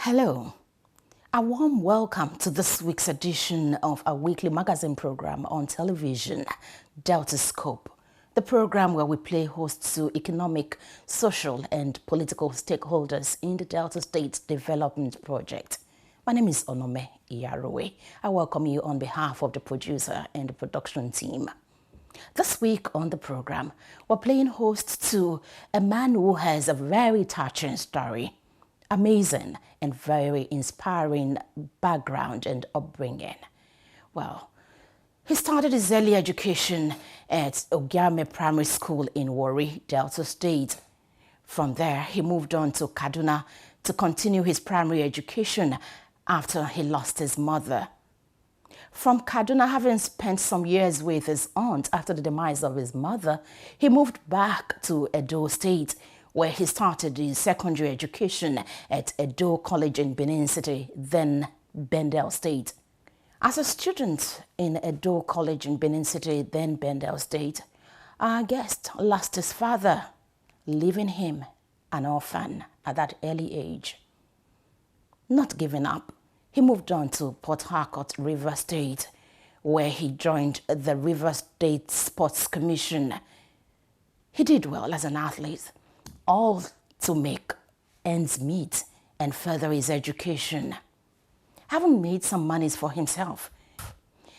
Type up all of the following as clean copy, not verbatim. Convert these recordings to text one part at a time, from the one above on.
Hello, a warm welcome to this week's edition of our weekly magazine program on television, Deltascope, the program where we play host to economic, social and political stakeholders in the Delta State Development Project. My name is Onome Iyarowe. I welcome you on behalf of the producer and the production team. This week on the program, we're playing host to a man who has a very touching story, amazing and very inspiring background and upbringing. Well, he started his early education at Ogiame Primary School in Warri, Delta State. From there, he moved on to Kaduna to continue his primary education after he lost his mother. From Kaduna, having spent some years with his aunt after the demise of his mother, he moved back to Edo State, where he started his secondary education at Edo College in Benin City, then Bendel State. As a student in Edo College in Benin City, then Bendel State, our guest lost his father, leaving him an orphan at that early age. Not giving up, he moved on to Port Harcourt, River State, where he joined the River State Sports Commission. He did well as an athlete, all to make ends meet and further his education. Having made some monies for himself,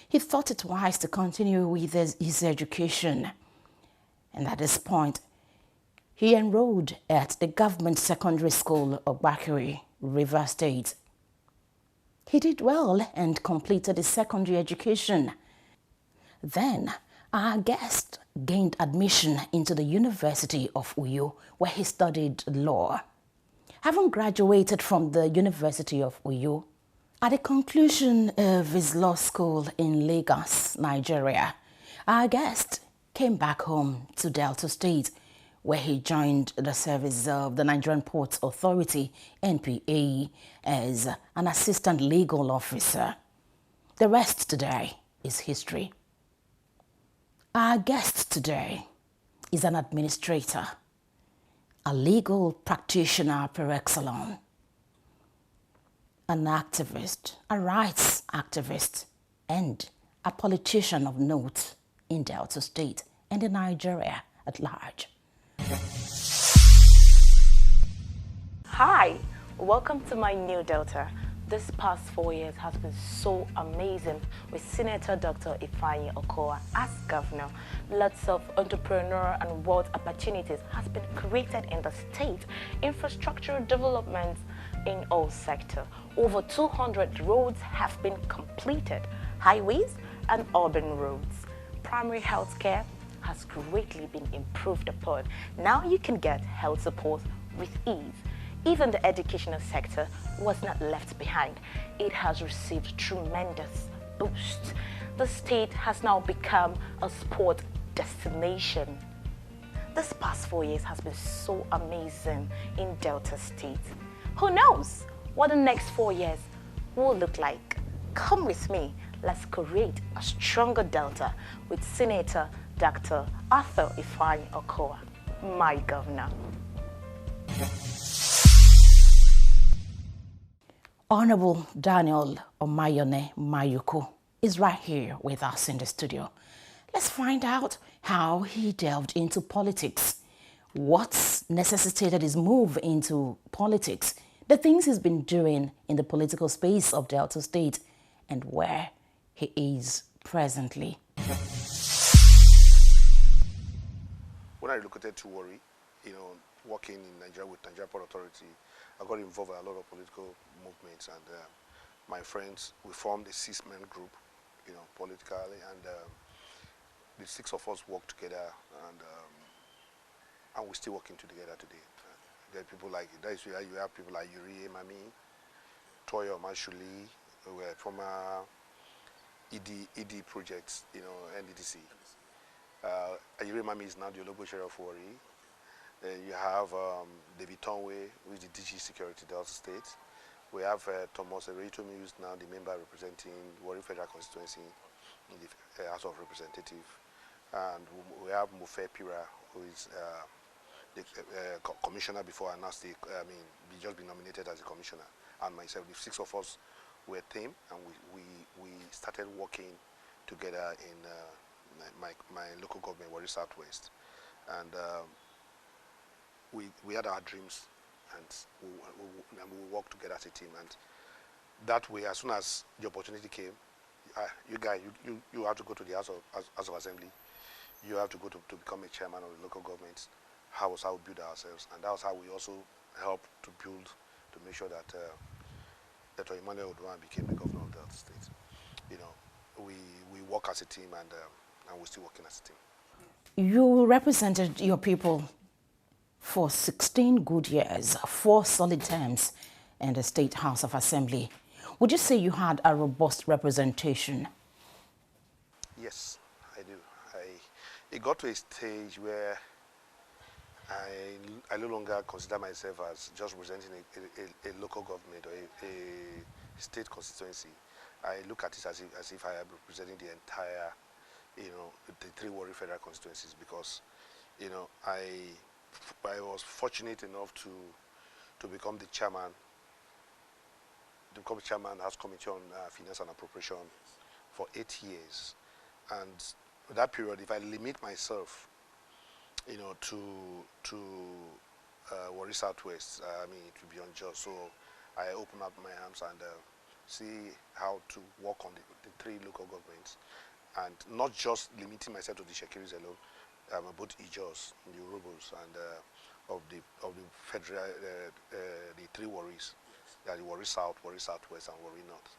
he thought it wise to continue with his education. And at this point, he enrolled at the government secondary school of Bakuri, River State. He did well and completed his secondary education. Then, our guest gained admission into the University of Uyo, where he studied law. Having graduated from the University of Uyo, at the conclusion of his law school in Lagos, Nigeria, our guest came back home to Delta State, where he joined the service of the Nigerian Ports Authority, NPA, as an assistant legal officer. The rest today is history. Our guest today is an administrator, a legal practitioner par excellence, an activist, a rights activist, and a politician of note in Delta State and in Nigeria at large. Hi, welcome to my new Delta. This past 4 years has been so amazing with Senator Dr. Ifeanyi Okowa as governor. Lots of entrepreneurial and wealth opportunities has been created in the state. Infrastructural developments in all sectors. Over 200 roads have been completed, highways and urban roads. Primary health care has greatly been improved upon. Now you can get health support with ease. Even the educational sector was not left behind. It has received tremendous boost. The state has now become a sport destination. This past 4 years has been so amazing in Delta State. Who knows what the next 4 years will look like? Come with me. Let's create a stronger Delta with Senator Dr. Arthur Ifeanyi Okowa, my governor. Honorable Daniel Omayuku is right here with us in the studio. Let's find out how he delved into politics, what's necessitated his move into politics, the things he's been doing in the political space of Delta State, and where he is presently. When I relocated to Warri, working in Nigeria with Nigeria Port Authority, I got involved in a lot of political movements, and my friends, we formed a 6-man group, politically, and the 6 of us worked together, and we're still working together today. There are people like, that's where you have people like Yuri Mami, Toyo Mashuli, who were former ED projects, NDDC. Yuri Mami is now the Olobo Chair of Warri. You have David Tonwe, who is the DG Security Delta State. We have Thomas Eritomi, who is now the member representing Warri Federal Constituency in the House of Representatives. And we have Mufe Pira, who is the commissioner before, and now he's just been nominated as a commissioner. and myself, the 6 of us were a team, and we started working together in my local government, Warri Southwest, and we had our dreams, and we worked together as a team. And that way, as soon as the opportunity came, you guys, you have to go to the House of Assembly. You have to go to become a chairman of the local government. How was how we build ourselves, and that was how we also helped to build, to make sure that Dr. Emmanuel Oduwan became the governor of Delta State. You know, we work as a team, and we're still working as a team. You represented your people for 16 good years, 4 solid terms in the State House of Assembly. Would you say you had a robust representation? Yes, I do. It got to a stage where I no longer consider myself as just representing a local government or a state constituency. I look at it as if I am representing the entire, the 3 Warri federal constituencies, because, I was fortunate enough to become the chairman, House Committee on Finance and Appropriation for 8 years. And that period, if I limit myself, to Warri Southwest, I mean, it will be unjust. So I open up my arms and see how to work on the 3 local governments, and not just limiting myself to the Itsekiris alone, both Ijos, the Urhobos, and of the federal, the 3 Warris, the Warri South, Warri Southwest, and Warri North.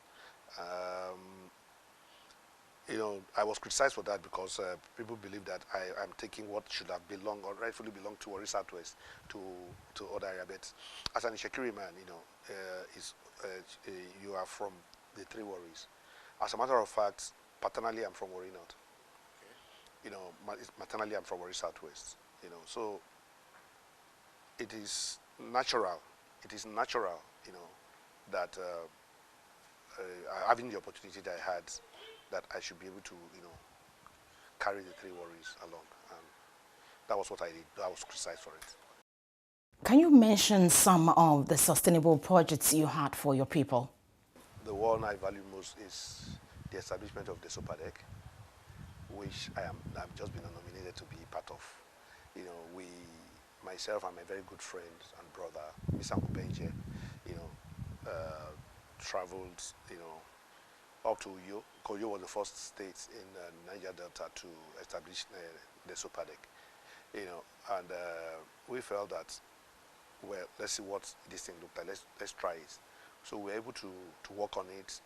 I was criticized for that because people believe that I'm taking what should have belonged or rightfully belonged to Warri Southwest to other areas. But as an Itsekiri man, you are from the 3 Warris. As a matter of fact, paternally I'm from Warri North. Okay. Maternally I'm from Warri Southwest. So it is natural. It is natural, that having the opportunity that I had, that I should be able to, carry the 3 Warris along. And that was what I did. I was criticized for it. Can you mention some of the sustainable projects you had for your people? The one I value most is the establishment of the Deltascope, which I've just been nominated to be part of. Myself and my very good friend and brother, Mr. Benje, traveled, up to Uyo, because Uyo was the first state in Niger Delta to establish the Deltascope. And we felt that, well, let's see what this thing looked like. Let's try it. So we were able to work on it,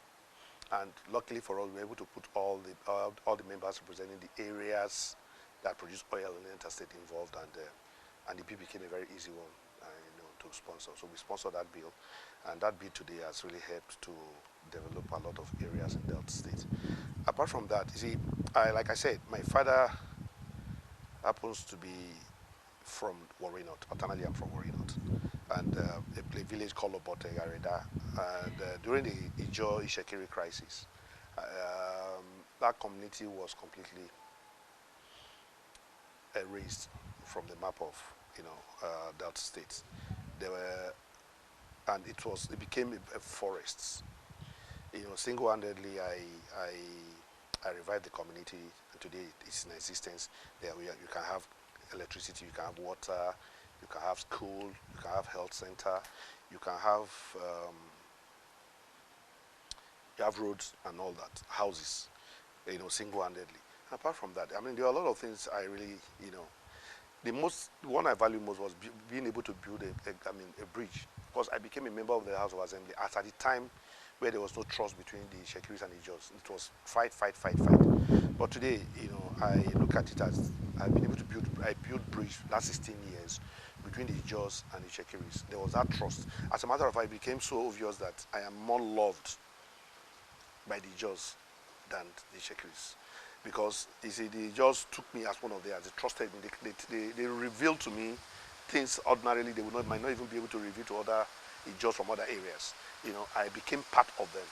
and luckily for us, we were able to put all the members representing the areas that produce oil in the interstate involved, and the bill became a very easy one, to sponsor. So we sponsored that bill, and that bill today has really helped to develop a lot of areas in Delta State. Apart from that, you see, like I said, my father happens to be from Warri North. Paternally, I'm from Warri North, and a village called Obote Gareda. And during the Ijo Itsekiri crisis, that community was completely erased from the map of Delta State. There were, and it became a forest. Single-handedly, I revived the community, and today it's in existence. There you can have electricity, you can have water, you can have school, you can have health center, you can have roads and all that, houses, single-handedly. Apart from that, I mean, there are a lot of things I really, the one I value most was being able to build a bridge, because I became a member of the House of Assembly at the time where there was no trust between the Itsekiris and the Ijos. It was fight. But today, I look at it as I've been able to build bridge last 16 years between the Ijos and the Itsekiris. There was that trust. As a matter of fact, it became so obvious that I am more loved by the Ijos than the Itsekiris. Because, you see, they just took me as one of theirs. They trusted me. They revealed to me things ordinarily they might not even be able to reveal to other Ijos from other areas. I became part of them.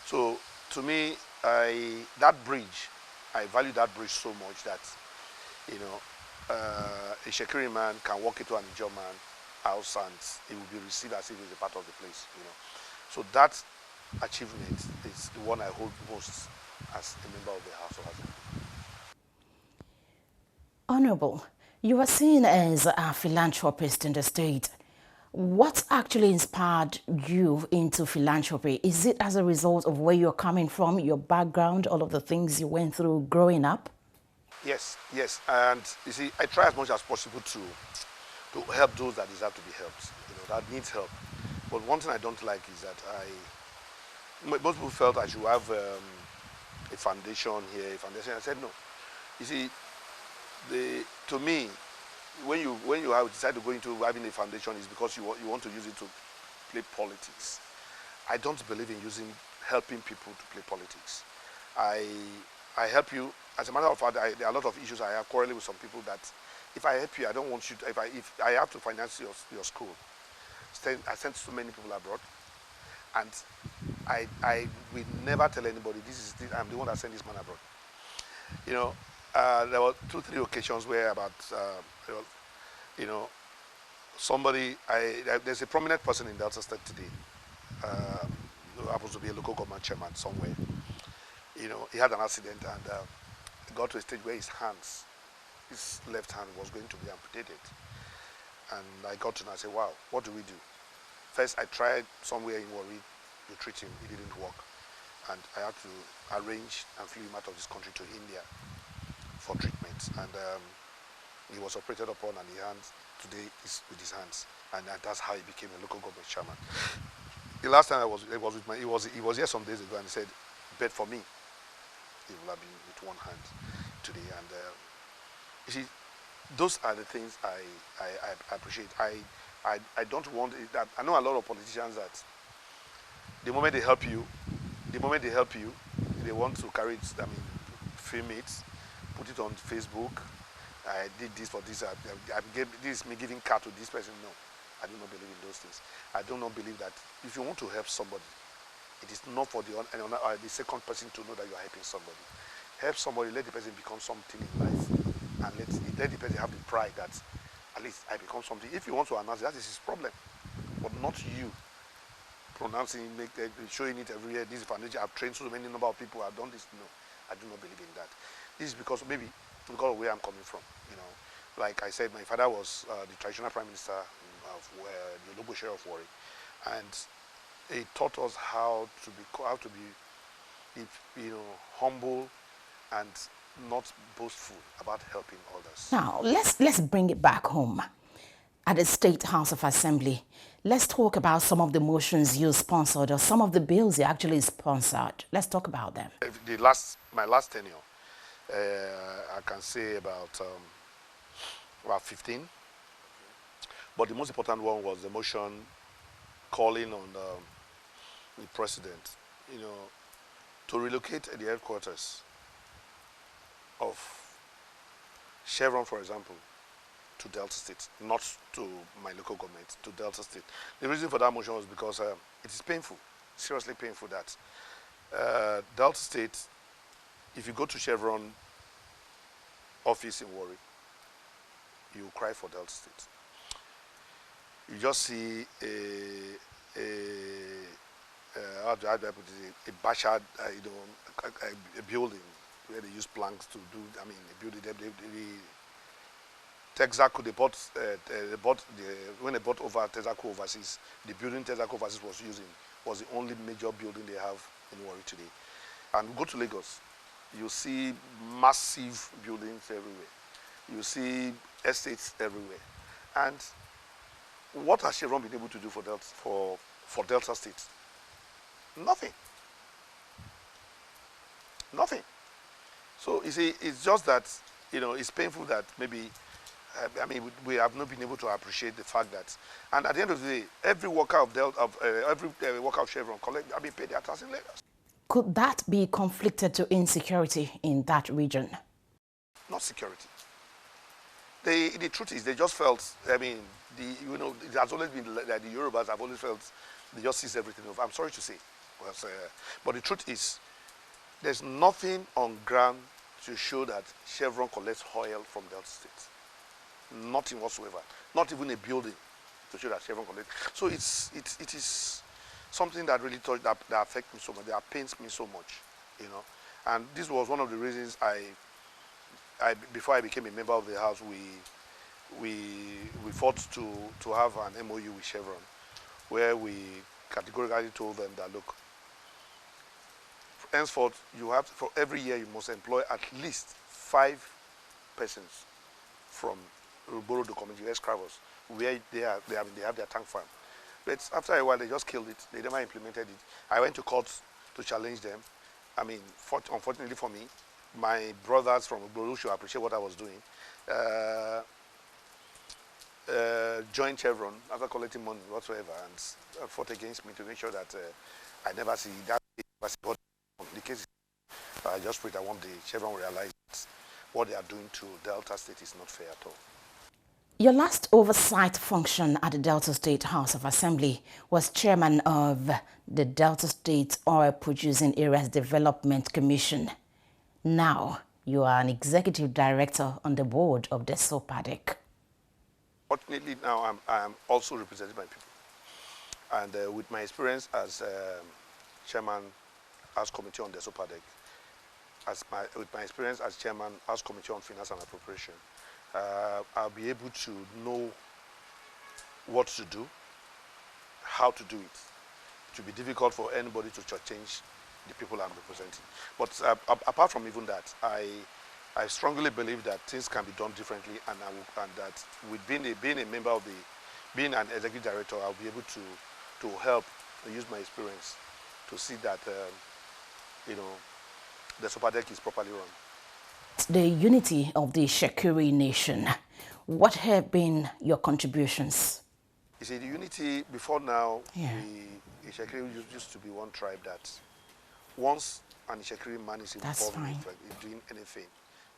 So, to me, that bridge, I value that bridge so much that, a Itsekiri man can walk into an Ijo man house and he will be received as if he's a part of the place. So that achievement is the one I hold most as a member of the House of Assembly. Honorable, you are seen as a philanthropist in the state. What actually inspired you into philanthropy? Is it as a result of where you're coming from, your background, all of the things you went through growing up? Yes, yes, and you see, I try as much as possible to help those that deserve to be helped, that needs help. But one thing I don't like is that most people felt I should have a foundation here, a foundation. I said no. You see, to me, when you have decide to go into having a foundation, is because you want to use it to play politics. I don't believe in helping people to play politics. I help you. As a matter of fact, there are a lot of issues I have quarreling with some people that if I help you, I don't want you to, if I have to finance your school. I sent so many people abroad, and I will never tell anybody I'm the one that sent this man abroad. There were 2-3 occasions where there's a prominent person in Delta State today, who happens to be a local government chairman somewhere. He had an accident and he got to a stage where his left hand was going to be amputated. And I got to know, I said, wow, what do we do? First, I tried somewhere in Warri to treat him. It didn't work. And I had to arrange and flew him out of this country to India for treatment. And he was operated upon, and today is with his hands. And that's how he became a local government chairman. The last time he was here some days ago, and he said, bet for me, he will have been with one hand today. And you see, those are the things I appreciate. I don't want it, that. I know a lot of politicians that the moment they help you, they want to carry it, film it, put it on Facebook. I did this for this. This is me giving car to this person. No, I do not believe in those things. I do not believe that if you want to help somebody, it is not for the second person to know that you are helping somebody. Help somebody, let the person become something in life, and let the person have the pride that at least I become something. If you want to announce it, that is his problem, but not you pronouncing, showing it everywhere. This is foundation. I've trained so many number of people. I've done this. No, I do not believe in that. This is because of where I'm coming from. Like I said, my father was the traditional prime minister of the local share of Warri, and he taught us how to be humble and not boastful about helping others. Now, let's bring it back home. At the State House of Assembly, let's talk about some of the motions you sponsored or some of the bills you actually sponsored. Let's talk about them. My last tenure, I can say about 15. But the most important one was the motion calling on the president, to relocate the headquarters of Chevron, for example, to Delta State, not to my local government, to Delta State. The reason for that motion was because it is painful, seriously painful, that Delta State, if you go to Chevron office in Warri, you cry for Delta State. You just see a bashard, a building where they use planks to do. A building. Texaco, when they bought over Texaco overseas, the building Texaco overseas was using was the only major building they have in Warri today. And go to Lagos, you see massive buildings everywhere. You see estates everywhere. And what has Chevron been able to do for Delta State? Nothing. Nothing. So you see, it's just that it's painful that maybe we have not been able to appreciate the fact that, and at the end of the day, every worker of Chevron paid their tax in Lagos. Could that be conflicted to insecurity in that region? Not security. The truth is, they just felt. It has always been that the Yorubas have always felt they just seize everything off. I'm sorry to say, but the truth is, there's nothing on ground to show that Chevron collects oil from Delta State. Nothing whatsoever. Not even a building to show that Chevron collects. So it is something that really touched, that affects me so much, that pains me so much, you know. And this was one of the reasons before I became a member of the House, we fought to have an MOU with Chevron, where we categorically told them that, look, henceforth, you have to, for every year you must employ at least 5 persons from Ruboro community, Escravos, where they have their tank farm. But after a while, they just killed it. They never implemented it. I went to court to challenge them. I mean, unfortunately for me, my brothers from Ruboro should appreciate what I was doing. Joined Chevron after collecting money whatsoever, and fought against me to make sure that I never see that. The case is, I just pray that one day Chevron will realize that what they are doing to Delta State is not fair at all. Your last oversight function at the Delta State House of Assembly was chairman of the Delta State Oil Producing Areas Development Commission. Now, you are an executive director on the board of the SOPADEC. Fortunately, now I am also represented by people. And with my experience as chairman House Committee on the SOPADEC, with my experience as chairman House Committee on Finance and Appropriation, I'll be able to know what to do, how to do it. It will be difficult for anybody to change the people I'm representing. But apart from even that, I strongly believe that things can be done differently, and that with being a member of being an executive director, I'll be able to help and use my experience to see that the SOPADEC is properly run. The unity of the Itsekiri nation, what have been your contributions? You see, the unity before now, Yeah. Itsekiri used to be one tribe that once an Itsekiri man is involved in doing anything,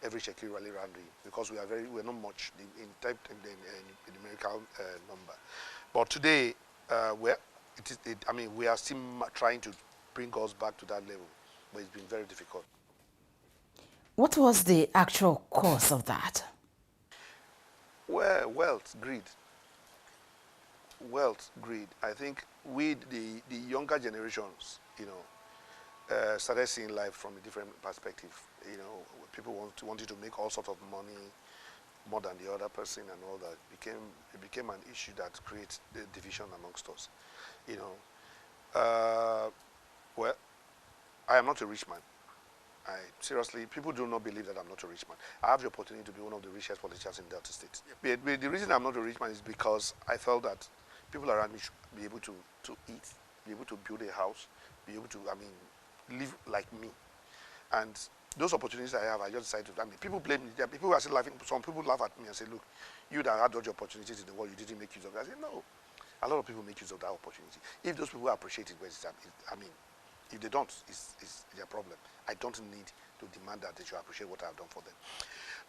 every Itsekiri rally around him, because we're not much in numerical number. But today, we are still trying to bring us back to that level, but it's been very difficult. What was the actual cause of that? Well, wealth, greed. Wealth, greed. I think we, the younger generations, started seeing life from a different perspective. People wanted to make all sorts of money, more than the other person and all that. It became an issue that creates the division amongst us. Well, I am not a rich man. Seriously, people do not believe that I'm not a rich man. I have the opportunity to be one of the richest politicians in Delta State. But the reason I'm not a rich man is because I felt that people around me should be able to eat, be able to build a house, be able to, live like me. And those opportunities I have, I just decided to, people blame me. People are still laughing. Some people laugh at me and say, look, you that had all the opportunities in the world, you didn't make use of it. I say, no. A lot of people make use of that opportunity. If those people appreciate it, if they don't, it's their problem. I don't need to demand that they should appreciate what I've done for them.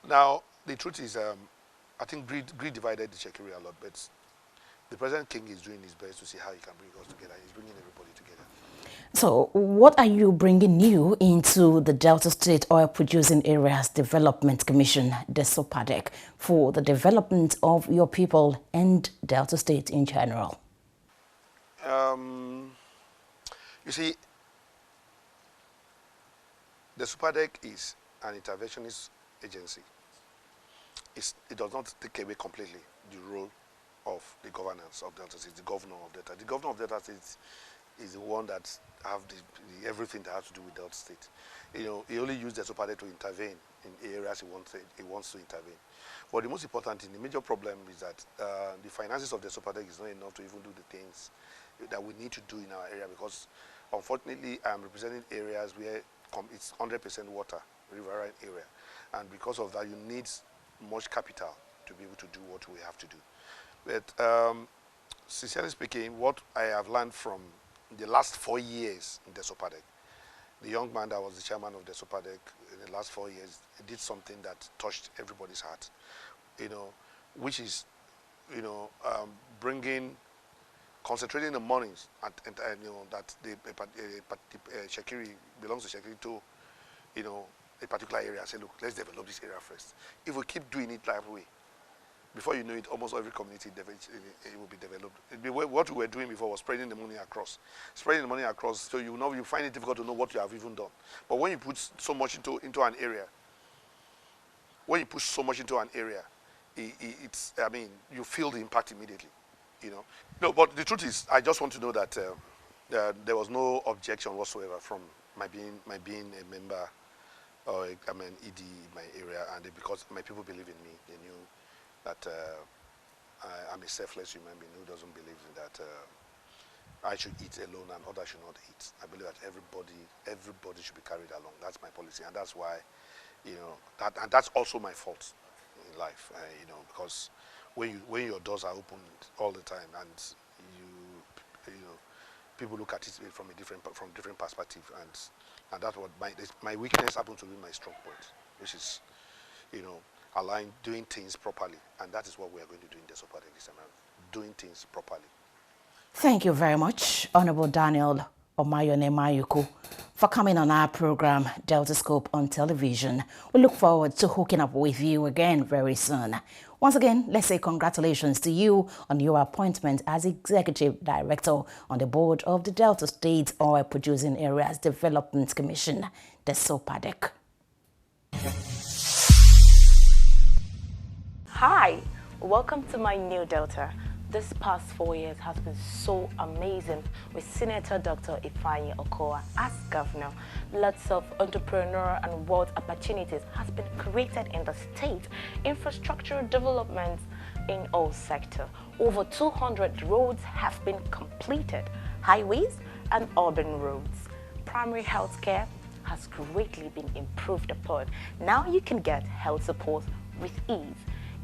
Now, the truth is, I think greed divided the Itsekiri a lot, but the present king is doing his best to see how he can bring us together. He's bringing everybody together. So, what are you bringing new into the Delta State Oil Producing Areas Development Commission, the SOPADEC, for the development of your people and Delta State in general? You see, the SOPADEC is an interventionist agency. It does not take away completely the role of the governance of Delta State, the governor of Delta. The governor of Delta State is the one that have everything that has to do with Delta State. He only used the SOPADEC to intervene in areas he wants to intervene. But the most important thing, the major problem is that the finances of the SOPADEC is not enough to even do the things that we need to do in our area, because unfortunately I'm representing areas where it's 100% water, riverine area. And because of that, you need much capital to be able to do what we have to do. But sincerely speaking, what I have learned from the last 4 years in the SOPADEC, the young man that was the chairman of the SOPADEC in the last 4 years, he did something that touched everybody's heart, which is, concentrating the monies that the Itsekiri belongs to Itsekiri to, a particular area. Say, look, let's develop this area first. If we keep doing it that way, before you know it, almost every community it will be developed. What we were doing before was spreading the money across. Spreading the money across, so you find it difficult to know what you have even done. But when you put so much into an area, when you push so much into an area, I mean, you feel the impact immediately, you know. No, but the truth is, I just want to know that there was no objection whatsoever from my being a member or I'm an ED in my area, and because my people believe in me, they knew that I'm a selfless human being who doesn't believe in that I should eat alone and others should not eat. I believe that everybody should be carried along. That's my policy, and that's why, you know, and that's also my fault in life, you know, because when your doors are open all the time and you know, people look at it from different perspective, and that's what my weakness happened to be my strong point, which is, you know, doing things properly, and that is what we are going to do in Deltascope this time around, doing things properly. Thank you very much, Honorable Daniel Omayuku, for coming on our program, Deltascope on television. We look forward to hooking up with you again very soon. Once again, let's say congratulations to you on your appointment as Executive Director on the board of the Delta State Oil Producing Areas Development Commission, the SOPADEC. Hi, welcome to my new Delta. This past 4 years has been so amazing with Senator Dr. Ifeanyi Okowa as governor. Lots of entrepreneurial and wealth opportunities has been created in the state. Infrastructural developments in all sectors. Over 200 roads have been completed, highways and urban roads. Primary health care has greatly been improved upon. Now you can get health support with ease.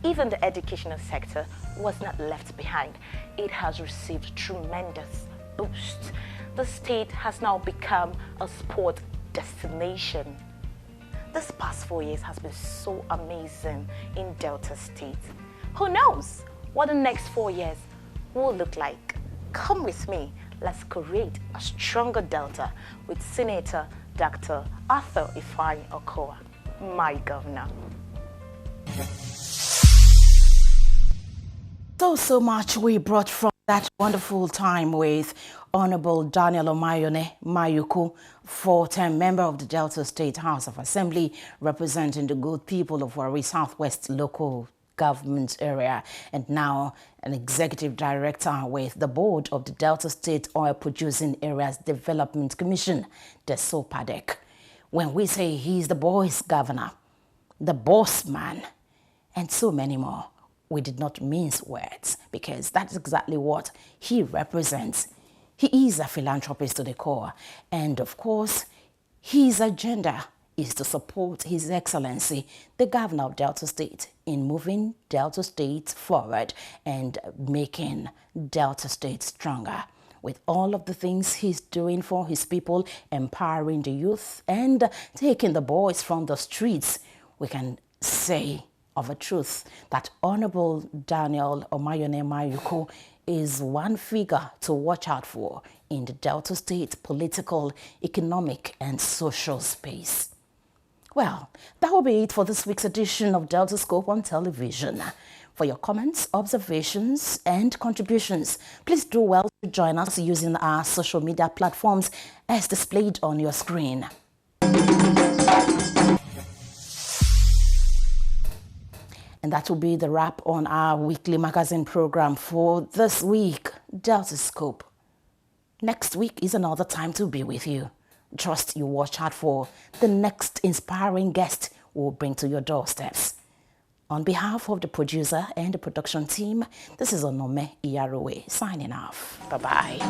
Even the educational sector was not left behind. It has received tremendous boost. The state has now become a sport destination. This past 4 years has been so amazing in Delta State. Who knows what the next 4 years will look like? Come with me. Let's create a stronger Delta with Senator Dr. Arthur Ifeanyi Okowa, my governor. So much we brought from that wonderful time with Honorable Daniel Omayuku, 4-term member of the Delta State House of Assembly, representing the good people of Warri Southwest local government area, and now an executive director with the board of the Delta State Oil Producing Areas Development Commission, the SOPADEC. When we say he's the boys' governor, the boss man, and so many more, we did not mince words, because that's exactly what he represents. He is a philanthropist to the core, and of course, his agenda is to support His Excellency, the Governor of Delta State, in moving Delta State forward and making Delta State stronger. With all of the things he's doing for his people, empowering the youth and taking the boys from the streets, we can say of a truth that Honorable Daniel Omayuku is one figure to watch out for in the Delta State political, economic, and social space. Well, that will be it for this week's edition of Deltascope on television. For your comments, observations, and contributions, please do well to join us using our social media platforms as displayed on your screen. And that will be the wrap on our weekly magazine program for this week, Deltascope. Next week is another time to be with you. Trust you watch out for the next inspiring guest we'll bring to your doorsteps. On behalf of the producer and the production team, this is Onome Iyarowe signing off. Bye-bye.